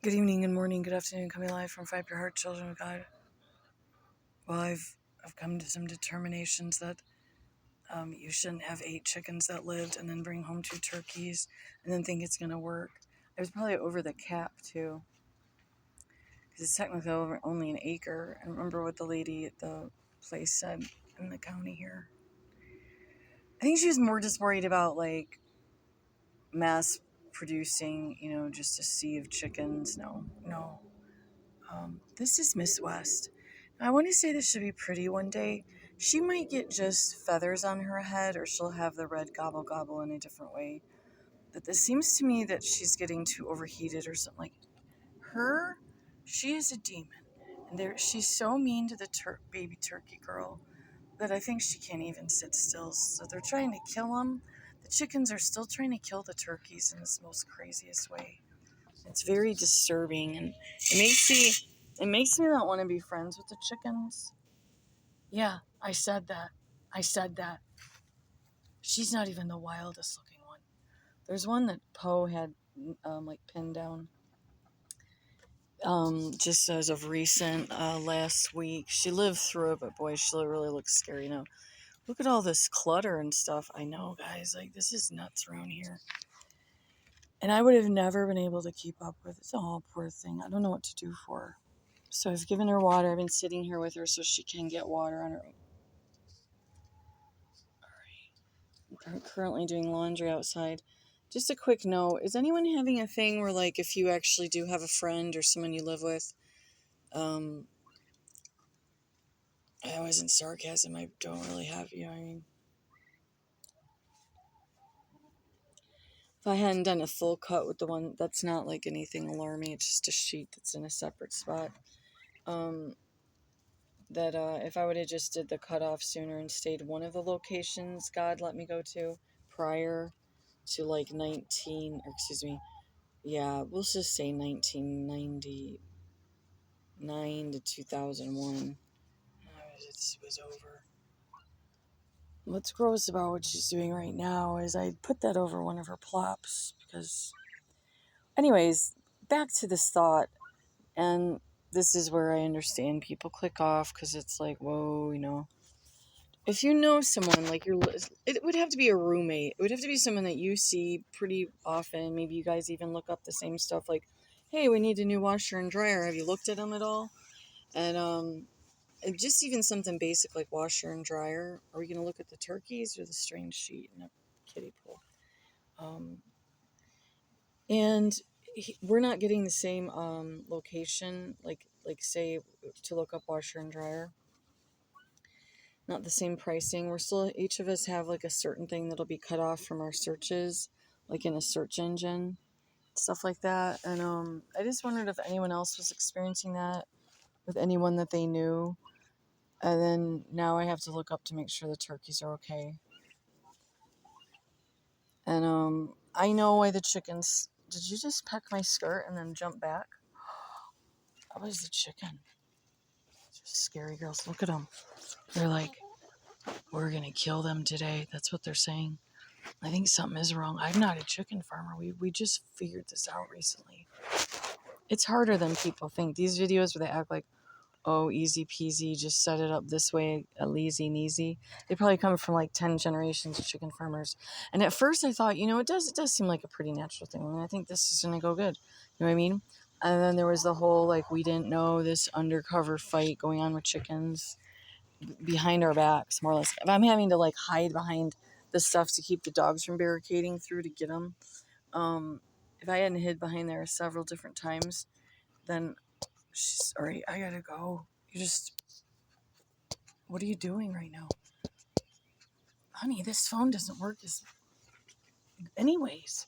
Good evening, good morning, good afternoon, coming live from Five Your Heart, children of God. Well, I've come to some determinations that you shouldn't have 8 chickens that lived and then bring home 2 turkeys and then think it's going to work. I was probably over the cap, too, because it's technically only an acre. I remember what the lady at the place said in the county here. I think she was more just worried about, like, mass producing, just a sea of chickens. No. This is Miss West. I want to say this should be pretty one day. She might get just feathers on her head, or she'll have the red gobble gobble in a different way. But this seems to me that she's getting too overheated or something. Like her, she is a demon. And she's so mean to the baby turkey girl that I think she can't even sit still. So they're trying to kill them. The chickens are still trying to kill the turkeys in this most craziest way. It's very disturbing, and it makes me not want to be friends with the chickens. Yeah, I said that. She's not even the wildest looking one. There's one that Poe had pinned down just as of recent last week. She lived through it, but boy, she really looks scary now. Look at all this clutter and stuff. I know, guys, like this is nuts around here. And I would have never been able to keep up with it. Oh, poor thing. I don't know what to do for her. So I've given her water. I've been sitting here with her so she can get water on her own. All right. We're currently doing laundry outside. Just a quick note. Is anyone having a thing where, like, if you actually do have a friend or someone you live with, I wasn't sarcasm. I don't really have, I mean. If I hadn't done a full cut with the one, that's not like anything alarming. It's just a sheet that's in a separate spot. That if I would have just did the cutoff sooner and stayed one of the locations God let me go to prior to like we'll just say 1999 to 2001. It was over. What's gross about what she's doing right now is I put that over one of her plops because, anyways, back to this thought, and this is where I understand people click off because it's like, whoa, if you know someone, like it would have to be a roommate. It would have to be someone that you see pretty often. Maybe you guys even look up the same stuff. Like, hey, we need a new washer and dryer. Have you looked at them at all? And just even something basic like washer and dryer. Are we going to look at the turkeys or the strange sheet in a kiddie pool? And we're not getting the same location. Like say to look up washer and dryer. Not the same pricing. We're still, each of us have like a certain thing that'll be cut off from our searches, like in a search engine, stuff like that. And I just wondered if anyone else was experiencing that with anyone that they knew. And then now I have to look up to make sure the turkeys are okay. And I know why the chickens. Did you just peck my skirt and then jump back? That was the chicken. Just scary girls. Look at them. They're like, we're gonna kill them today. That's what they're saying. I think something is wrong. I'm not a chicken farmer. We just figured this out recently. It's harder than people think. These videos where they act like, oh, easy peasy, just set it up this way, easy and easy. They probably come from like 10 generations of chicken farmers. And at first I thought, it does seem like a pretty natural thing. I mean, I think this is going to go good. You know what I mean? And then there was the whole, like, we didn't know this undercover fight going on with chickens behind our backs, more or less. If I'm having to, like, hide behind the stuff to keep the dogs from barricading through to get them. If I hadn't hid behind there several different times, then all right, I gotta go. What are you doing right now? Honey, this phone doesn't work anyways.